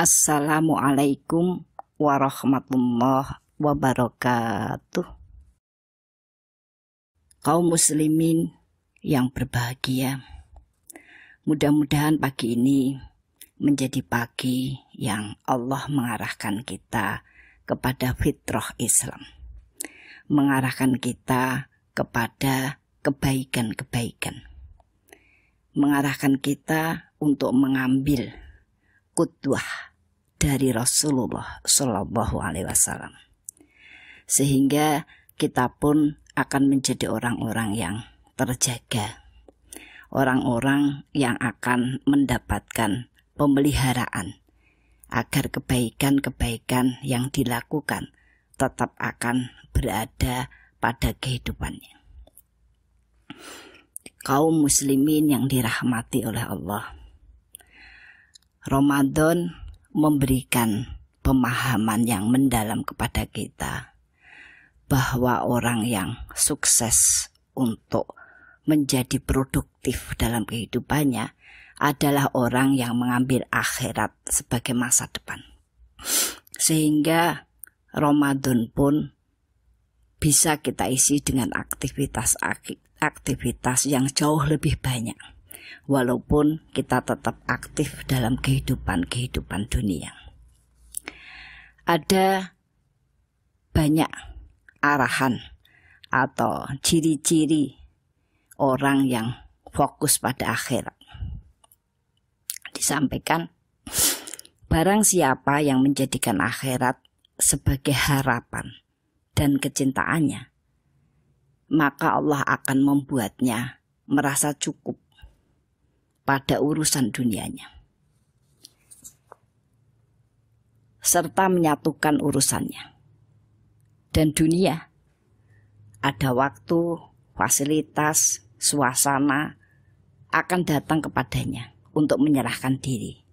Assalamualaikum warahmatullahi wabarakatuh. Kaum muslimin yang berbahagia, mudah-mudahan pagi ini menjadi pagi yang Allah mengarahkan kita kepada fitrah Islam, mengarahkan kita kepada kebaikan-kebaikan, mengarahkan kita untuk mengambil qudwah dari Rasulullah Shallallahu Alaihi Wasallam, sehingga kita pun akan menjadi orang-orang yang terjaga, orang-orang yang akan mendapatkan pemeliharaan agar kebaikan-kebaikan yang dilakukan tetap akan berada pada kehidupannya. Kaum muslimin yang dirahmati oleh Allah, Ramadan memberikan pemahaman yang mendalam kepada kita bahwa orang yang sukses untuk menjadi produktif dalam kehidupannya adalah orang yang mengambil akhirat sebagai masa depan. Sehingga Ramadan pun bisa kita isi dengan aktivitas yang jauh lebih banyak, walaupun kita tetap aktif dalam kehidupan dunia. Ada banyak arahan atau ciri-ciri orang yang fokus pada akhirat. Disampaikan, barang siapa yang menjadikan akhirat sebagai harapan dan kecintaannya, maka Allah akan membuatnya merasa cukup pada urusan dunianya, serta menyatukan urusannya. Dan dunia, ada waktu, fasilitas, suasana akan datang kepadanya untuk menyerahkan diri,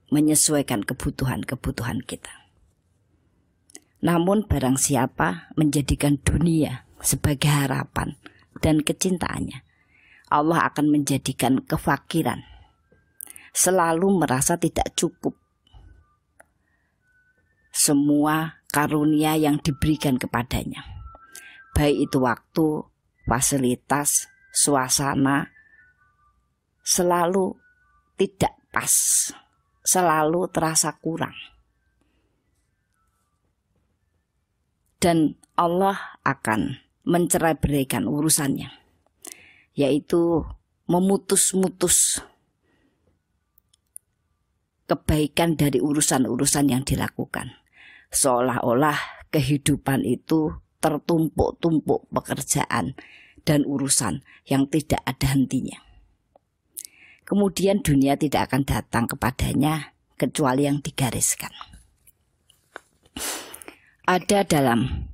menyesuaikan kebutuhan-kebutuhan kita. Namun barang siapa menjadikan dunia sebagai harapan dan kecintaannya, Allah akan menjadikan kefakiran, selalu merasa tidak cukup semua karunia yang diberikan kepadanya, baik itu waktu, fasilitas, suasana, selalu tidak pas, selalu terasa kurang. Dan Allah akan mencerai-beraikan urusannya, yaitu memutus-mutus kebaikan dari urusan-urusan yang dilakukan. Seolah-olah kehidupan itu tertumpuk-tumpuk pekerjaan dan urusan yang tidak ada hentinya. Kemudian dunia tidak akan datang kepadanya kecuali yang digariskan. Ada dalam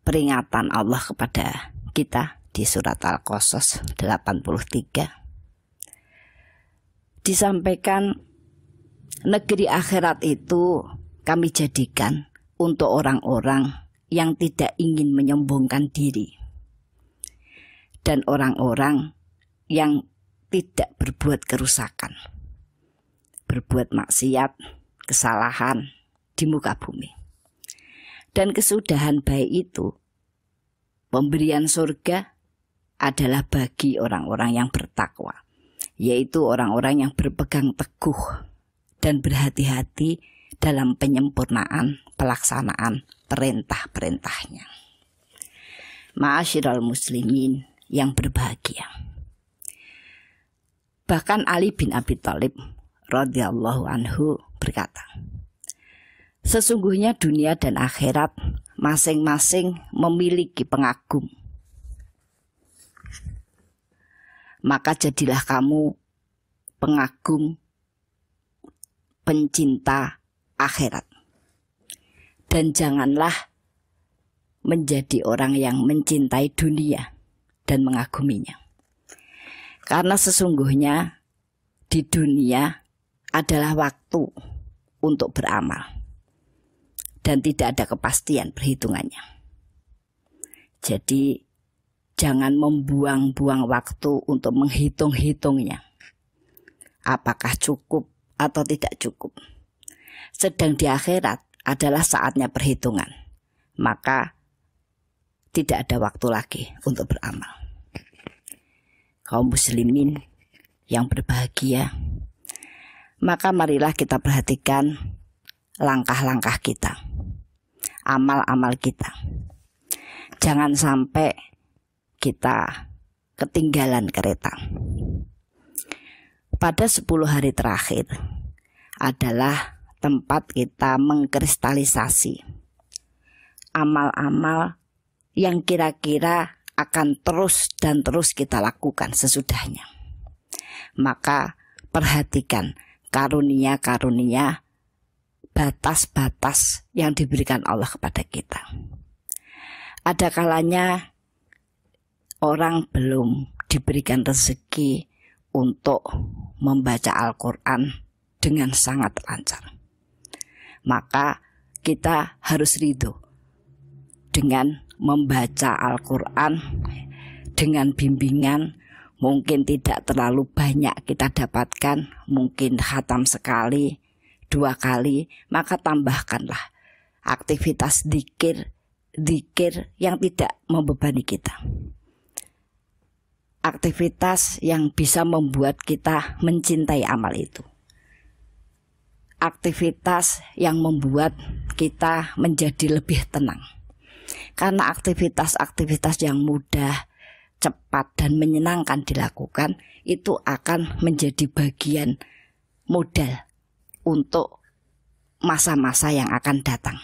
peringatan Allah kepada kita di surat Al-Qasas 83 disampaikan, negeri akhirat itu kami jadikan untuk orang-orang yang tidak ingin menyombongkan diri dan orang-orang yang tidak berbuat kerusakan, berbuat maksiat, kesalahan di muka bumi. Dan kesudahan baik itu, pemberian surga adalah bagi orang-orang yang bertakwa, yaitu orang-orang yang berpegang teguh dan berhati-hati dalam penyempurnaan pelaksanaan perintah-perintahnya. Ma'asyiral muslimin yang berbahagia. Bahkan Ali bin Abi Thalib radhiyallahu anhu berkata, sesungguhnya dunia dan akhirat masing-masing memiliki pengagum. Maka jadilah kamu pengagum, pencinta akhirat. Dan janganlah menjadi orang yang mencintai dunia dan mengaguminya. Karena sesungguhnya di dunia adalah waktu untuk beramal dan tidak ada kepastian perhitungannya. Jadi jangan membuang-buang waktu untuk menghitung-hitungnya, apakah cukup atau tidak cukup. sedang di akhirat adalah saatnya perhitungan. Maka tidak ada waktu lagi untuk beramal. Kaum muslimin yang berbahagia, maka marilah kita perhatikan langkah-langkah kita, amal-amal kita. Jangan sampai kita ketinggalan kereta. Pada 10 hari terakhir adalah tempat kita mengkristalisasi amal-amal yang kira-kira akan terus dan terus kita lakukan sesudahnya. Maka perhatikan karunia-karunia, batas-batas yang diberikan Allah kepada kita. Ada kalanya orang belum diberikan rezeki untuk membaca Al-Quran dengan sangat lancar. Maka kita harus ridho dengan membaca Al-Quran dengan bimbingan. Mungkin tidak terlalu banyak kita dapatkan, mungkin khatam sekali, 2 kali, maka tambahkanlah aktivitas dzikir yang tidak membebani kita. Aktivitas yang bisa membuat kita mencintai amal itu. Aktivitas yang membuat kita menjadi lebih tenang. Karena aktivitas-aktivitas yang mudah, cepat, dan menyenangkan dilakukan itu akan menjadi bagian modal untuk masa-masa yang akan datang.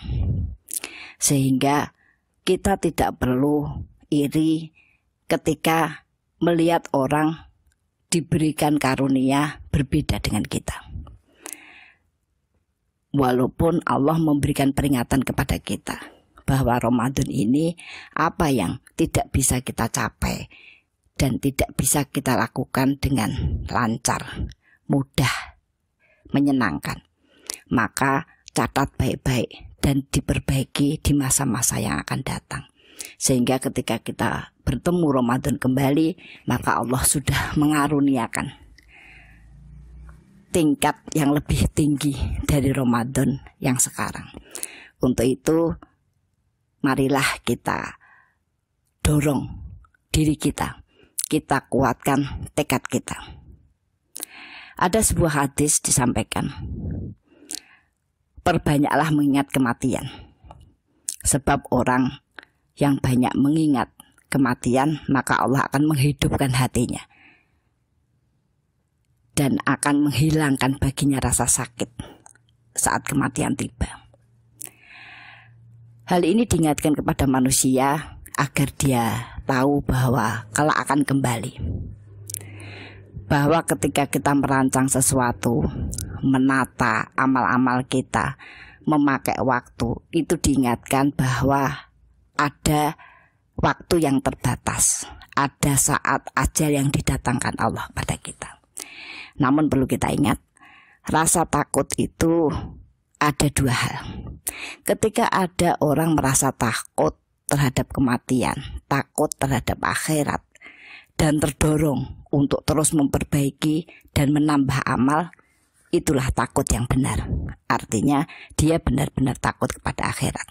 Sehingga kita tidak perlu iri ketika melihat orang diberikan karunia berbeda dengan kita. Walaupun Allah memberikan peringatan kepada kita bahwa Ramadan ini apa yang tidak bisa kita capai dan tidak bisa kita lakukan dengan lancar, mudah, menyenangkan. Maka catat baik-baik dan diperbaiki di masa-masa yang akan datang. Sehingga ketika kita bertemu Ramadan kembali, maka Allah sudah mengaruniakan tingkat yang lebih tinggi dari Ramadan yang sekarang. Untuk itu, marilah kita dorong diri kita kuatkan tekad kita. Ada sebuah hadis disampaikan, perbanyaklah mengingat kematian, sebab orang yang banyak mengingat kematian, maka Allah akan menghidupkan hatinya dan akan menghilangkan baginya rasa sakit saat kematian tiba. Hal ini diingatkan kepada manusia agar dia tahu bahwa kelak akan kembali. Bahwa ketika kita merancang sesuatu, menata amal-amal kita, memakai waktu, itu diingatkan bahwa ada waktu yang terbatas, ada saat ajal yang didatangkan Allah pada kita. Namun perlu kita ingat, rasa takut itu ada 2 hal. Ketika ada orang merasa takut terhadap kematian, takut terhadap akhirat, dan terdorong untuk terus memperbaiki dan menambah amal, itulah takut yang benar. Artinya dia benar-benar takut kepada akhirat.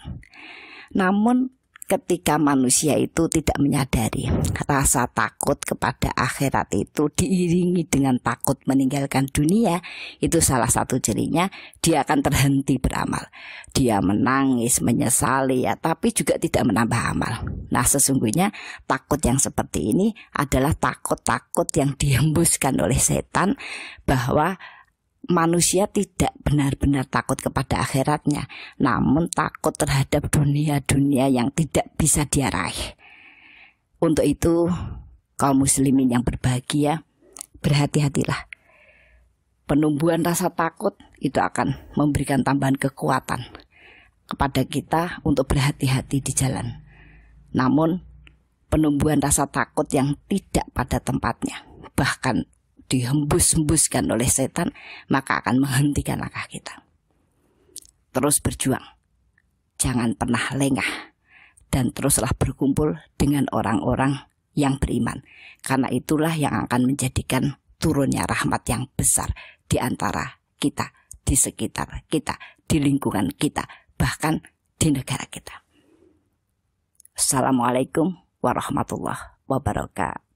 Namun ketika manusia itu tidak menyadari rasa takut kepada akhirat itu diiringi dengan takut meninggalkan dunia, itu salah satu cirinya dia akan terhenti beramal. Dia menangis, menyesali, ya, tapi juga tidak menambah amal. Nah, sesungguhnya takut yang seperti ini adalah takut-takut yang dihembuskan oleh setan, bahwa manusia tidak benar-benar takut kepada akhiratnya, namun takut terhadap dunia-dunia yang tidak bisa dia raih. Untuk itu, kaum muslimin yang berbahagia, berhati-hatilah. Penumbuhan rasa takut itu akan memberikan tambahan kekuatan kepada kita untuk berhati-hati di jalan. Namun, penumbuhan rasa takut yang tidak pada tempatnya, bahkan dihembus-hembuskan oleh setan, maka akan menghentikan langkah kita. Terus berjuang, jangan pernah lengah, dan teruslah berkumpul dengan orang-orang yang beriman, karena itulah yang akan menjadikan turunnya rahmat yang besar di antara kita di sekitar kita, di lingkungan kita, bahkan di negara kita. Assalamualaikum warahmatullahi wabarakatuh.